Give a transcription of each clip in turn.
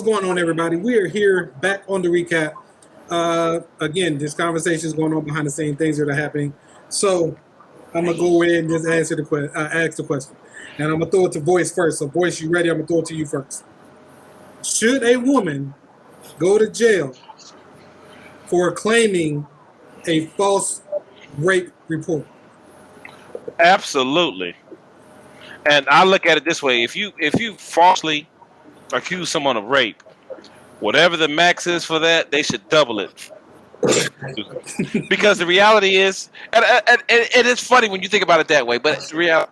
What's going on, everybody? We are here back on the recap. Again, this conversation is going on behind the scenes. Things that are happening. So I'm gonna go in and just ask the question, and I'm gonna throw it to Voice first. So, Voice, you ready? I'm gonna throw it to you first. Should a woman go to jail for claiming a false rape report? Absolutely. And I look at it this way: if you falsely accuse someone of rape, whatever the max is for that, they should double it. Because the reality is, and it's funny when you think about it that way, but the reality,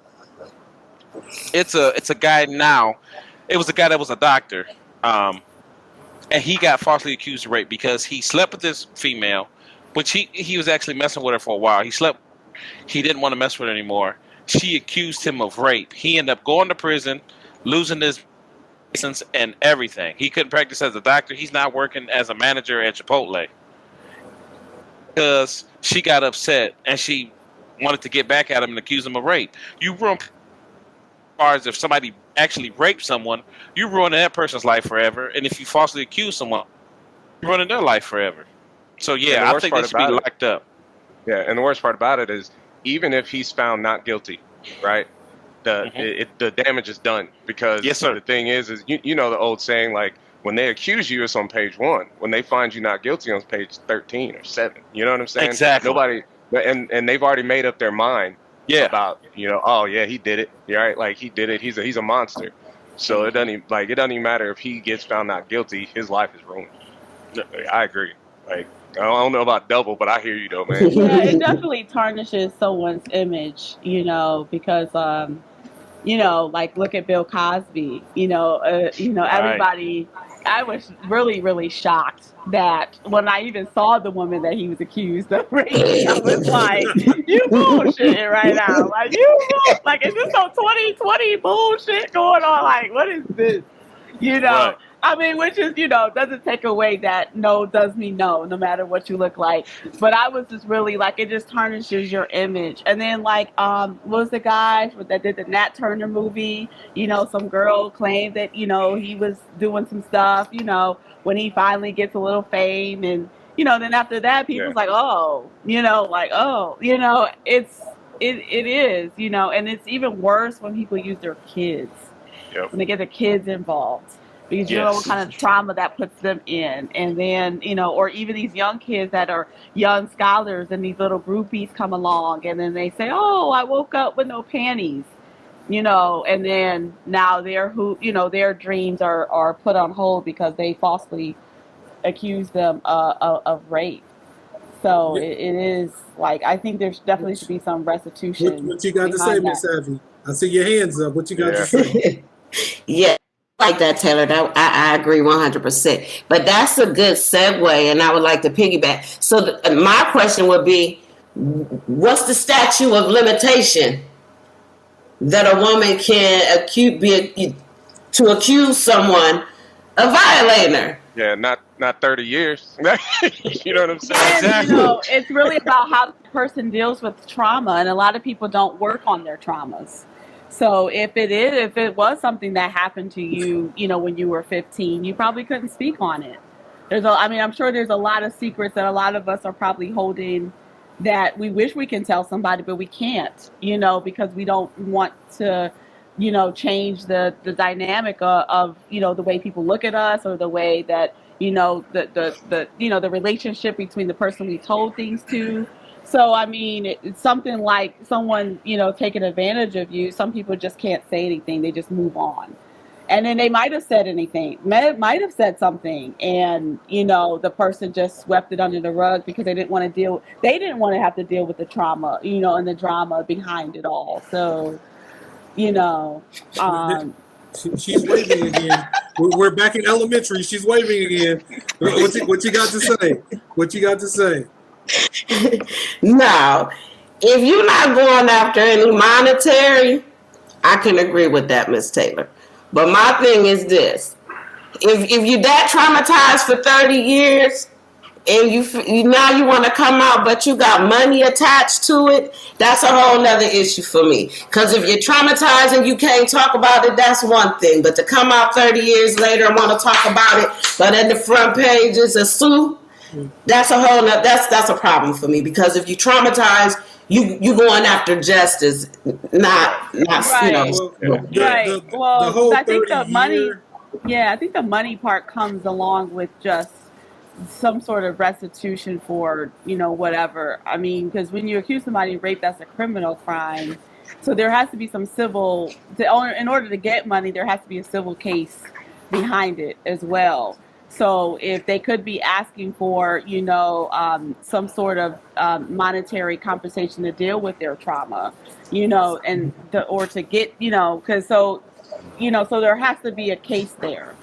it's a guy now. It was a guy that was a doctor, and he got falsely accused of rape because he slept with this female, which he was actually messing with her for a while. He didn't want to mess with her anymore. She accused him of rape. He ended up going to prison, losing his license and everything. He couldn't practice as a doctor. He's not working as a manager at Chipotle because she got upset and she wanted to get back at him and accuse him of rape. You ruin, as far as if somebody actually raped someone, you ruin that person's life forever. And if you falsely accuse someone, you're ruining their life forever. So yeah, I think they should be locked up. Yeah, and the worst part about it is, even if he's found not guilty, right? The damage is done because yes, sir. The thing is you know the old saying, like, when they accuse you, it's on page 1. When they find you not guilty, on page 13 or 7. You know what I'm saying? Exactly. Nobody, and they've already made up their mind. Yeah. About, oh yeah, he did it. Right? Like, he did it. He's a monster. So it doesn't even matter if he gets found not guilty. His life is ruined. I agree. Like, I don't know about double, but I hear you though, man. Yeah, it definitely tarnishes someone's image, because like, look at Bill Cosby. Everybody. I was really, really shocked that when I even saw the woman that he was accused of raping, I was like, "You bullshitting right now? Like, is this some 2020 bullshit going on? Like, what is this? Right. I mean, which is, doesn't take away that no does mean no matter what you look like. But I was just really like, it just tarnishes your image. And then, like, what was the guy that did the Nat Turner movie? Some girl claimed that, he was doing some stuff, when he finally gets a little fame. And, then after that, people's like, it is, and it's even worse when people use their kids, when they get their kids involved. Because you know what kind of trauma that puts them in. And then, or even these young kids that are young scholars and these little groupies come along and then they say, oh, I woke up with no panties, and then now their dreams are put on hold because they falsely accuse them of rape. So it is like, I think there definitely should be some restitution. What you got to say, Miss Savvy? I see your hands up. What you got to say? Yeah. Like that, Taylor. I agree 100%. But that's a good segue, and I would like to piggyback. So my question would be, what's the statute of limitation that a woman can accuse someone of violating her? Yeah, not 30 years. You know what I'm saying? And, Exactly. it's really about how the person deals with trauma, and a lot of people don't work on their traumas. So if it was something that happened to you, when you were 15, you probably couldn't speak on it. I'm sure there's a lot of secrets that a lot of us are probably holding that we wish we can tell somebody, but we can't, because we don't want to, change the dynamic of the way people look at us, or the way that, the relationship between the person we told things to. So, it's something like someone, taking advantage of you. Some people just can't say anything. They just move on. And then they might have said said something. And, the person just swept it under the rug because they didn't want to have to deal with the trauma, and the drama behind it all. So, She's waving again. We're back in elementary. She's waving again. What you got to say? What you got to say? Now, if you're not going after any monetary, I can agree with that, Miss Taylor. But my thing is this: if you're that traumatized for 30 years, and you now you want to come out, but you got money attached to it, that's a whole nother issue for me. Because if you're traumatized and you can't talk about it, that's one thing. But to come out 30 years later and want to talk about it, but at the front page is a sue, that's a whole nother, that's a problem for me. Because if you traumatize, you going after justice, not Right. Well, Right. the Well, 'cause whole I think 30 the money, year. yeah, I think the money part comes along with just some sort of restitution for, whatever. I mean, because when you accuse somebody of rape, that's a criminal crime. So there has to be some civil, in order to get money, there has to be a civil case behind it as well. So if they could be asking for, some sort of monetary compensation to deal with their trauma, or to get, because so there has to be a case there,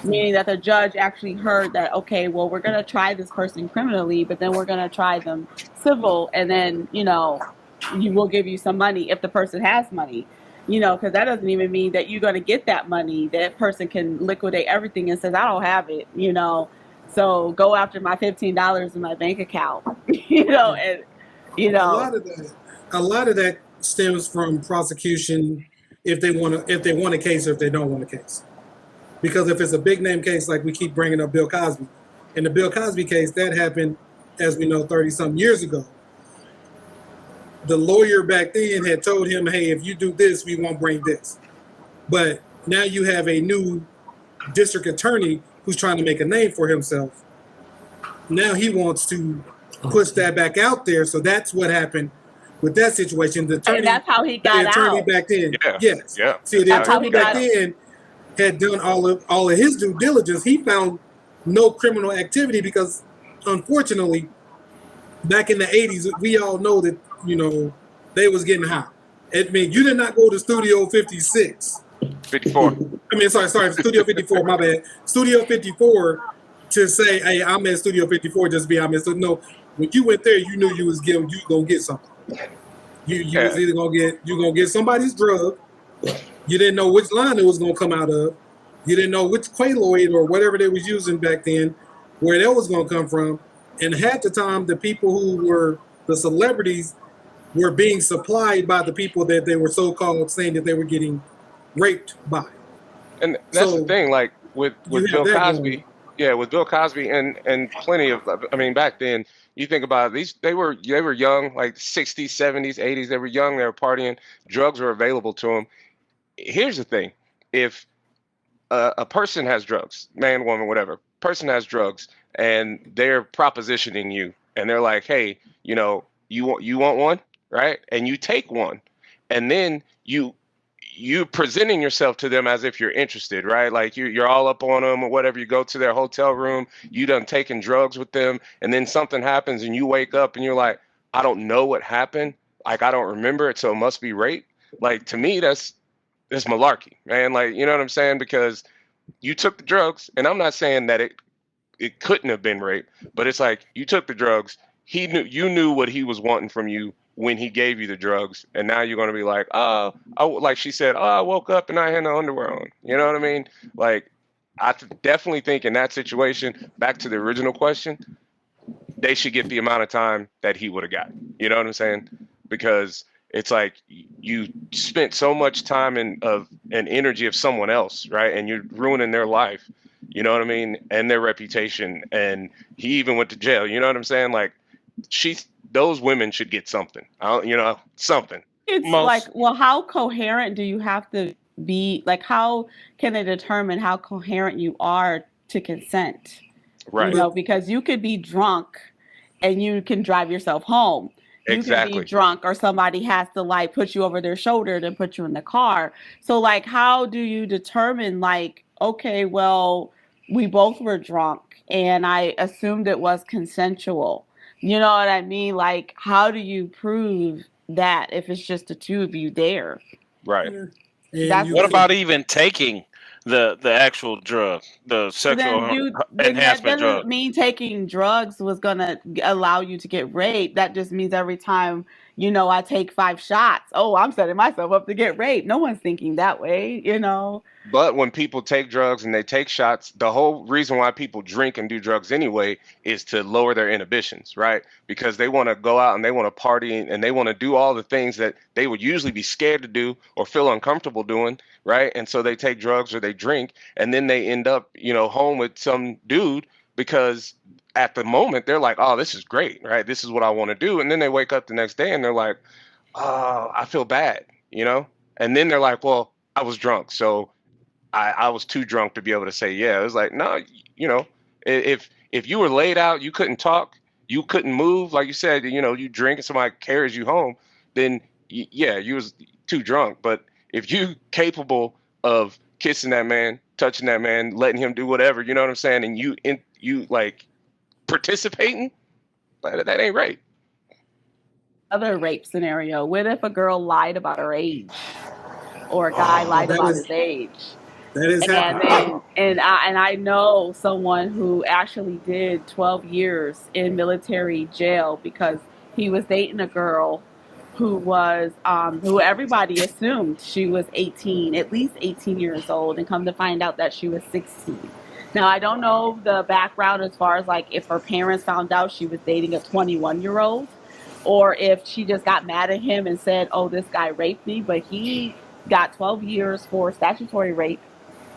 meaning that the judge actually heard that, okay, well, we're going to try this person criminally, but then we're going to try them civil, and then, you will give you some money if the person has money, because that doesn't even mean that you're going to get that money. That person can liquidate everything and says, I don't have it, so go after my $15 in my bank account, and, A lot of that stems from prosecution if they want a case or if they don't want a case. Because if it's a big name case, like we keep bringing up Bill Cosby, in the Bill Cosby case, that happened, as we know, 30-something years ago. The lawyer back then had told him, hey, if you do this, we won't bring this. But now you have a new district attorney who's trying to make a name for himself. Now he wants to push that back out there. So that's what happened with that situation. The attorney, and that's how he got out. back then, Yeah. yes. Yeah. See, the That's how attorney he back got then had done all of his due diligence. He found no criminal activity because, unfortunately, back in the 80s, we all know that, they was getting high. I mean, you did not go to Studio 56. 54. I mean, sorry, Studio 54, my bad. Studio 54 to say, hey, I'm at Studio 54, just be I'm at Studio. No, when you went there, you knew you was going to get something. You was either going to get somebody's drug. You didn't know which line it was going to come out of. You didn't know which quaalude or whatever they was using back then, where that was going to come from. And half the time, the people who were the celebrities were being supplied by the people that they were so-called saying that they were getting raped by. And that's the thing, like with Bill Cosby, with Bill Cosby and plenty of, I mean, back then, you think about these, they were young, like 60s, 70s, 80s, they were young, they were partying, drugs were available to them. Here's the thing, if a person has drugs, man, woman, whatever, person has drugs, and they're propositioning you, and they're like, hey, you want one, right? And you take one, and then you presenting yourself to them as if you're interested, right? Like you're all up on them or whatever. You go to their hotel room, you done taken drugs with them, and then something happens, and you wake up and you're like, I don't know what happened, like I don't remember it, so it must be rape. Like to me, that's malarkey, man. Like, you know what I'm saying? Because you took the drugs, and I'm not saying that it couldn't have been rape, but it's like you took the drugs. You knew what he was wanting from you when he gave you the drugs, and now you're gonna be like, like she said, I woke up and I had no underwear on. You know what I mean? Like, I definitely think in that situation, back to the original question, they should get the amount of time that he would have got. You know what I'm saying? Because it's like you spent so much time and energy of someone else, right? And you're ruining their life, you know what I mean? And their reputation. And he even went to jail, you know what I'm saying? Like those women should get something, something. It's like, well, how coherent do you have to be? Like, how can they determine how coherent you are to consent? Right. Because you could be drunk and you can drive yourself home. You can be drunk, or somebody has to like put you over their shoulder to put you in the car. So like, how do you determine like, okay, well, we both were drunk and I assumed it was consensual. You know what I mean? Like, how do you prove that if it's just the two of you there? Right. What about even taking the actual drug, the sexual enhancement that drug? Doesn't mean taking drugs was gonna allow you to get raped. That just means every time I take 5 shots. Oh, I'm setting myself up to get raped. No one's thinking that way. But when people take drugs and they take shots, the whole reason why people drink and do drugs anyway is to lower their inhibitions, right? Because they want to go out and they want to party and they want to do all the things that they would usually be scared to do or feel uncomfortable doing, right? And so they take drugs or they drink and then they end up, home with some dude because at the moment they're like, oh, this is great, right? This is what I want to do. And then they wake up the next day and they're like, oh, I feel bad. And then they're like, well, I was drunk. So I was too drunk to be able to say yeah. It was like, no, if you were laid out, you couldn't talk, you couldn't move, like you said, you drink and somebody carries you home, then yeah, you was too drunk. But if you capable of kissing that man, touching that man, letting him do whatever, you know what I'm saying, and you like participating, that ain't right. Other rape scenario. What if a girl lied about her age, or a guy lied about his age? That is And happening. I know someone who actually did 12 years in military jail because he was dating a girl who everybody assumed she was 18, at least 18 years old, and come to find out that she was 16. Now, I don't know the background as far as like if her parents found out she was dating a 21-year-old, or if she just got mad at him and said, "Oh, this guy raped me," but he got 12 years for statutory rape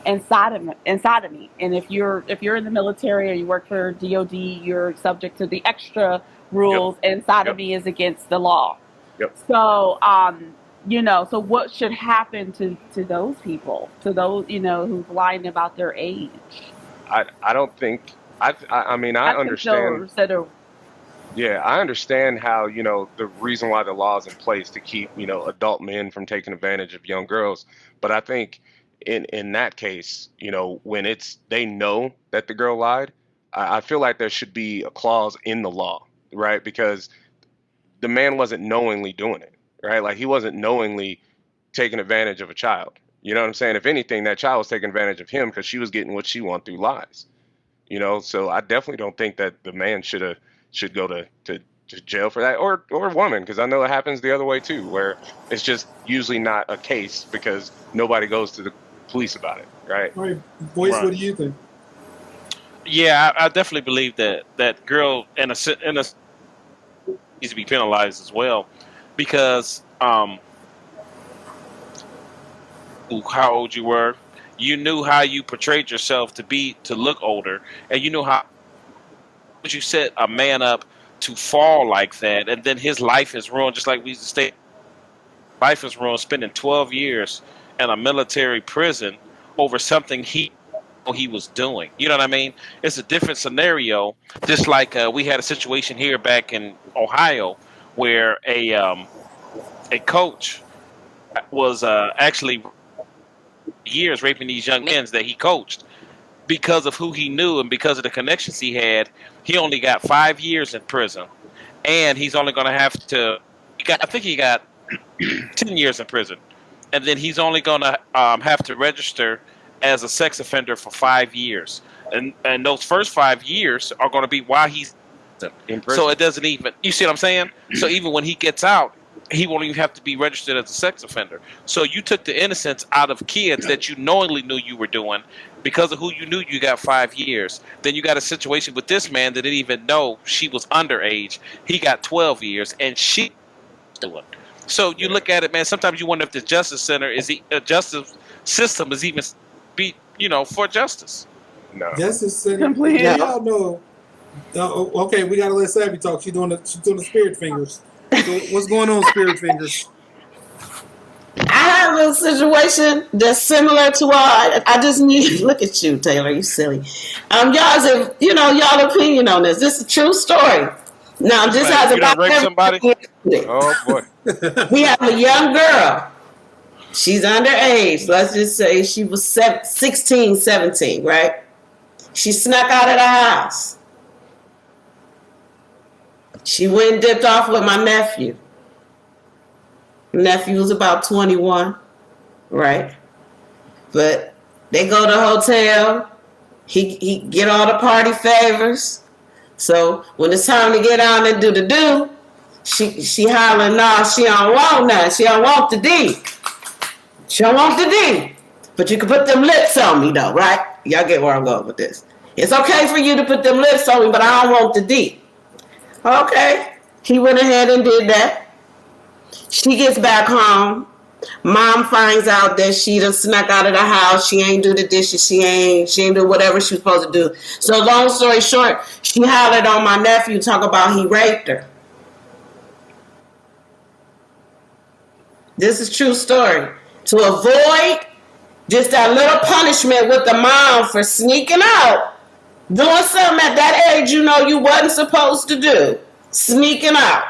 and sodomy. And if you're in the military or you work for DOD, you're subject to the extra rules, and sodomy is against the law. Yep. So, so what should happen to those people, to those, who's lying about their age? I don't think I mean I understand. Yeah, I understand how, the reason why the law is in place to keep, adult men from taking advantage of young girls. But I think in that case, when they know that the girl lied, I feel like there should be a clause in the law, right? Because the man wasn't knowingly doing it, right? Like he wasn't knowingly taking advantage of a child. You know what I'm saying? If anything, that child was taking advantage of him because she was getting what she wanted through lies. So I definitely don't think that the man should go to jail for that, or a woman, because I know it happens the other way too, where it's just usually not a case because nobody goes to the police about it, right? All right, Boyce, Right. what do you think? Yeah, I definitely believe that girl in a needs to be penalized as well, because how old you were, you knew how you portrayed yourself to look older, and you knew how you set a man up to fall like that, and then his life is ruined. Just like we used to say, life is ruined, spending 12 years in a military prison over something he was doing. You know what I mean? It's a different scenario. Just like we had a situation here back in Ohio where a coach was actually years raping these young men that he coached. Because of who he knew and because of the connections he had, he only got 5 years in prison, and he's only going to have to. I think he got 10 years in prison, and then he's only going to have to register as a sex offender for 5 years, and those first 5 years are going to be while he's In prison. so it doesn't even. You see what I'm saying? So even when he gets out, he won't even have to be registered as a sex offender. So you took the innocence out of kids that you knowingly knew you were doing. Because of who you knew, you got 5 years. Then you got a situation with this man that didn't even know she was underage. He got 12 years, and she was doing. So you look at it, man. Sometimes you wonder if the justice justice system is even for justice. No. Justice Center. Completely. Yeah, y'all know. Okay, we gotta let Savvy talk. She's doing the spirit fingers. So what's going on, spirit fingers? I have a situation that's similar to I just need look at you, Taylor. You silly. Y'all opinion on this. This is a true story. Now, this Man, has you done about raped somebody? Oh boy. We have a young girl. She's underage. Let's just say she was 16, 17, right? She snuck out of the house. She went and dipped off with my nephew. Nephew was about 21, right? But they go to the hotel. He get all the party favors. So when it's time to get on and do the do, She hollering, no, she don't want none. She don't want the D. She don't want the D. But you can put them lips on me though, right? Y'all get where I'm going with this. It's okay for you to put them lips on me, but I don't want the D. Okay. He went ahead and did that. She gets back home. Mom finds out that she done snuck out of the house. She ain't do the dishes. She ain't do whatever she was supposed to do. So long story short, she hollered on my nephew, talk about he raped her. This is true story. To avoid just that little punishment with the mom for sneaking out, doing something at that age you know you wasn't supposed to do, sneaking out.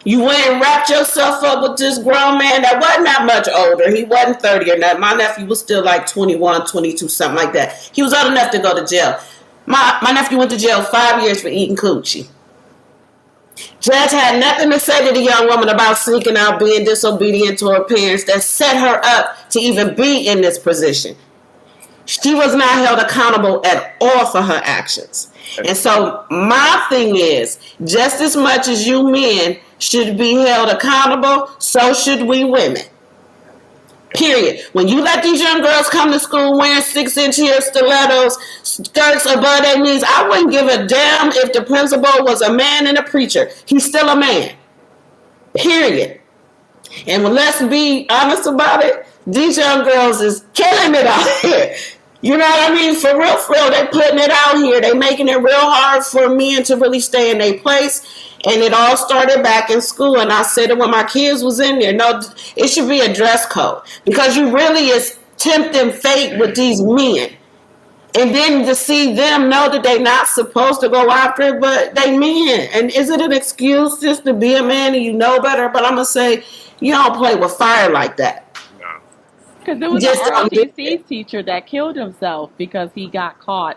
You went and wrapped yourself up with this grown man that wasn't that much older. He wasn't 30 or nothing. My nephew was still like 21, 22, something like that. He was old enough to go to jail. My nephew went to jail 5 years for eating coochie. Judge had nothing to say to the young woman about sneaking out, being disobedient to her parents that set her up to even be in this position. She was not held accountable at all for her actions. And so my thing is, just as much as you men should be held accountable, so should we women. Period. When you let these young girls come to school wearing 6-inch heel stilettos, skirts above their knees, I wouldn't give a damn if the principal was a man and a preacher. He's still a man. Period. And let's be honest about it, these young girls is killing it out here. You know what I mean? For real, they putting it out here. They making it real hard for men to really stay in their place. And it all started back in school. And I said it when my kids was in there. No, it should be a dress code. Because you really is tempting fate with these men. And then to see them know that they're not supposed to go after it, but they men. And is it an excuse just to be a man and you know better? But I'm going to say, you don't play with fire like that. Because there was Just an ROTC teacher that killed himself because he got caught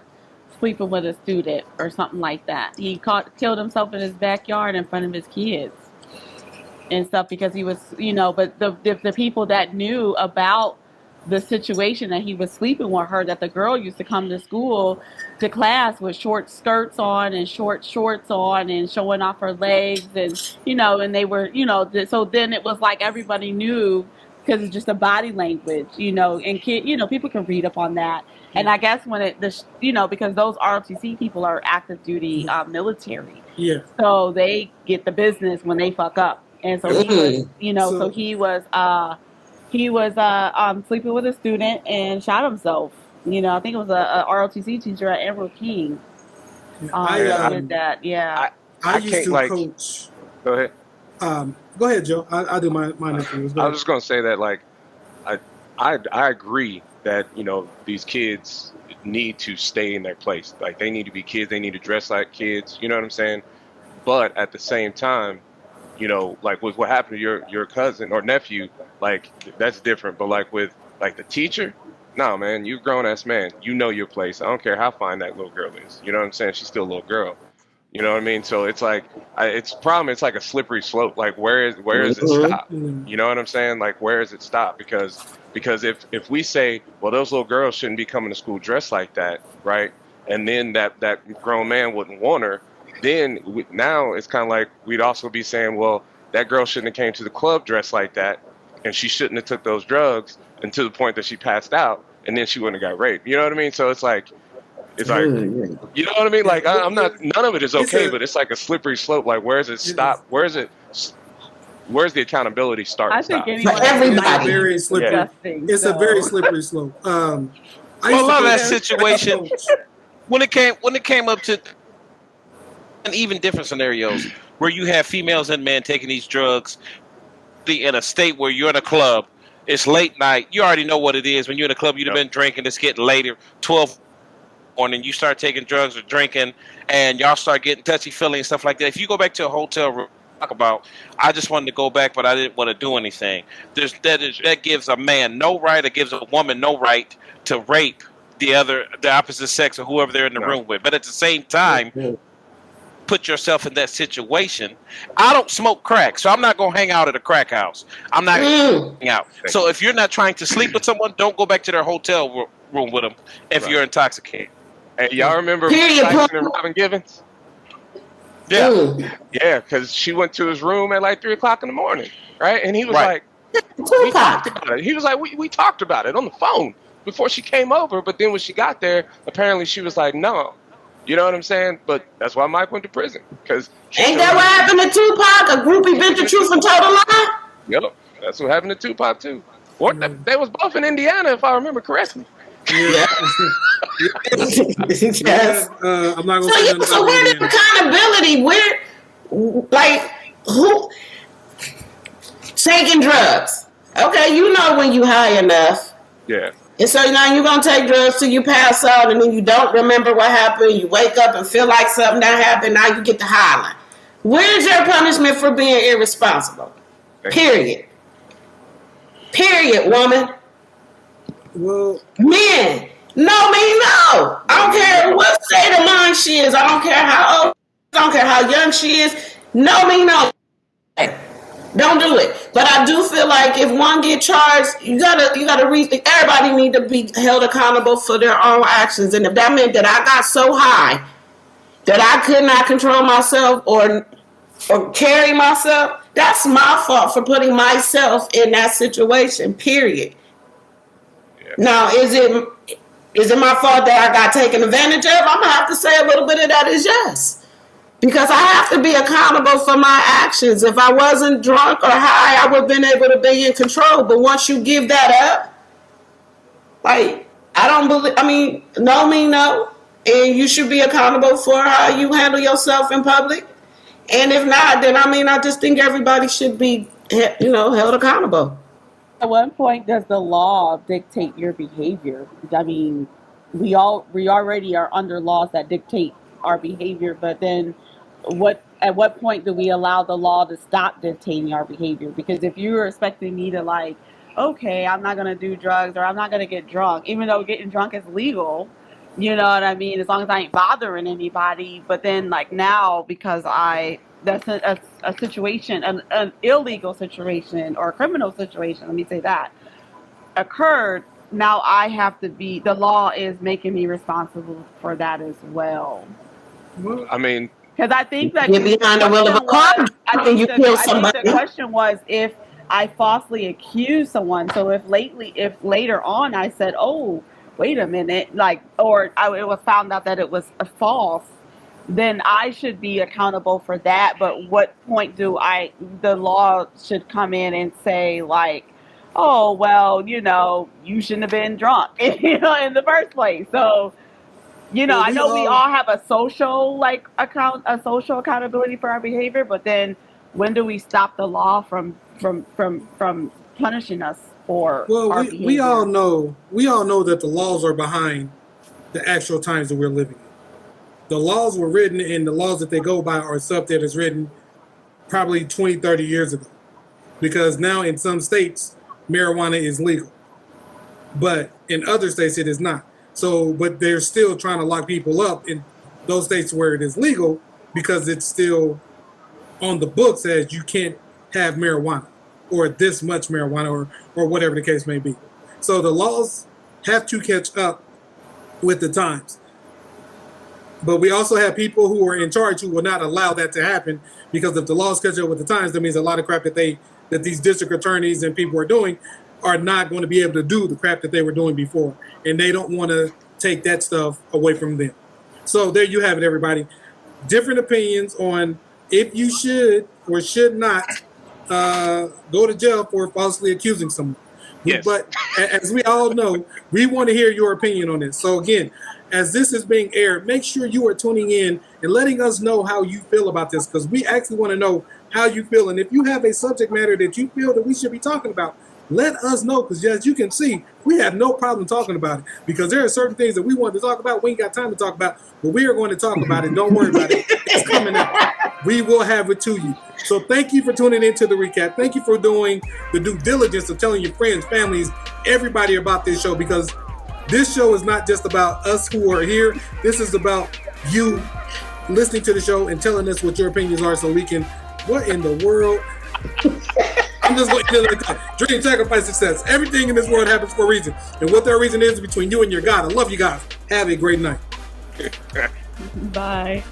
sleeping with a student or something like that. He killed himself in his backyard in front of his kids and stuff because he was, but the people that knew about the situation that he was sleeping with her, that the girl used to come to school, to class with short skirts on and short shorts on and showing off her legs and, and they were, so then it was like everybody knew because it's just a body language, and people can read up on that. And I guess when because those ROTC people are active duty military. Yeah. So they get the business when they fuck up. And so he was sleeping with a student and shot himself. I think it was a ROTC teacher at Emerald King. Did that. Yeah. I used can't, to coach. Go ahead. Go ahead, Joe. I'll do my next one. I was just gonna say that, I agree that these kids need to stay in their place. Like they need to be kids. They need to dress like kids. You know what I'm saying? But at the same time, like with what happened to your cousin or nephew, like that's different. But with the teacher, no man, you grown ass man. You know your place. I don't care how fine that little girl is. You know what I'm saying? She's still a little girl. You know what I mean? So it's like it's like a slippery slope. Like where is it stop? You know what I'm saying? Like where is it stop? Because if we say, well, those little girls shouldn't be coming to school dressed like that, right? And then that grown man wouldn't want her. Then now it's kind of like we'd also be saying, well, that girl shouldn't have came to the club dressed like that, and she shouldn't have took those drugs and to the point that she passed out, and then she wouldn't have got raped. You know what I mean? So it's like, you know what I mean? Like I'm not. None of it is okay, but it's like a slippery slope. Like where does it stop? Where's the accountability start? I think for everybody. It's very slippery. It's a very slippery slope. I love that situation when it came up to, and even different scenarios where you have females and men taking these drugs in a state where you're in a club. It's late night. You already know what it is. When you're in a club, you've been drinking. It's getting later. 12. Morning, you start taking drugs or drinking, and y'all start getting touchy-feely and stuff like that. If you go back to a hotel room, talk about, I just wanted to go back, but I didn't want to do anything. That gives a man no right, or gives a woman no right to rape the opposite sex or whoever they're in the room with. But at the same time, put yourself in that situation. I don't smoke crack, so I'm not going to hang out at a crack house. I'm not going to hang out. So if you're not trying to sleep with someone, don't go back to their hotel room with them if you're intoxicated. Hey, y'all remember Tyson and Robin Givens? Yeah. Yeah, because she went to his room at like 3 o'clock in the morning, right? And he was Right. like, we talked about it. He was like, we talked about it on the phone before she came over. But then when she got there, apparently she was like, no. You know what I'm saying? But that's why Mike went to prison. Because Ain't that what happened to Tupac? A groupie bent the truth and told a lie? Yep, that's what happened to Tupac too. What they was both in Indiana, if I remember correctly. Yeah. Yes. I'm not gonna say nothing So about where is Indiana. accountability? Where, like, who taking drugs? Okay, you know when you high enough. Yeah. And so now you're gonna take drugs till you pass out, and then you don't remember what happened. You wake up and feel like something that happened. Now you get the highlight. Where's your punishment for being irresponsible? Period. Period, woman. Well, Men. No, me, no. I don't care what state of mind she is. I don't care how old. I don't care how young she is. No, me, no. Don't do it. But I do feel like if one get charged, you gotta reach. Everybody need to be held accountable for their own actions. And if that meant that I got so high that I could not control myself or carry myself, that's my fault for putting myself in that situation. Period. Yeah. Now, is it my fault that I got taken advantage of? I'm gonna have to say a little bit of that is yes. Because I have to be accountable for my actions. If I wasn't drunk or high, I would have been able to be in control. But once you give that up, like, I don't believe, I mean, no mean no. And you should be accountable for how you handle yourself in public. And if not, then I just think everybody should be, held accountable. At what point does the law dictate your behavior? I mean, we already are under laws that dictate our behavior, but then at what point do we allow the law to stop dictating our behavior? Because if you're expecting me to, like, okay, I'm not gonna do drugs or I'm not gonna get drunk, even though getting drunk is legal, you know what I mean, as long as I ain't bothering anybody. But then, like, now, because that's a situation, an illegal situation or a criminal situation, let me say that, occurred, now I have to be, the law is making me responsible for that as well. I mean, because I think that you're behind the wheel of a car and you kill somebody. I think the question was if I falsely accuse someone. So if later on I said, "Oh, wait a minute," like, or it was found out that it was a false, then I should be accountable for that. But what point the law should come in and say, like, "Oh, well, you shouldn't have been drunk, in the first place." So. I know we all have a social accountability for our behavior, but then when do we stop the law from punishing us for our behavior? we all know that the laws are behind the actual times that we're living in. The laws were written, and the laws that they go by are stuff that is written probably 20, 30 years ago. Because now in some states, marijuana is legal. But in other states, it is not. So, but they're still trying to lock people up in those states where it is legal because it's still on the books as you can't have marijuana or this much marijuana or whatever the case may be. So the laws have to catch up with the times. But we also have people who are in charge who will not allow that to happen, because if the laws catch up with the times, that means a lot of crap that these district attorneys and people are doing are not going to be able to do the crap that they were doing before. And they don't want to take that stuff away from them. So there you have it, everybody. Different opinions on if you should or should not go to jail for falsely accusing someone. Yes. But as we all know, we want to hear your opinion on this. So again, as this is being aired, make sure you are tuning in and letting us know how you feel about this, because we actually want to know how you feel. And if you have a subject matter that you feel that we should be talking about, let us know, because as you can see, we have no problem talking about it, because there are certain things that we want to talk about we ain't got time to talk about, but we are going to talk about it. Don't worry about it. It's coming out. We will have it to you. So thank you for tuning into the recap. Thank you for doing the due diligence of telling your friends, families, everybody about this show, because this show is not just about us who are here. This is about you listening to the show and telling us what your opinions are, so we can, what in the world? I'm just going to like that. Dream, sacrifice, success. Everything in this world happens for a reason. And what that reason is between you and your God. I love you guys. Have a great night. Bye.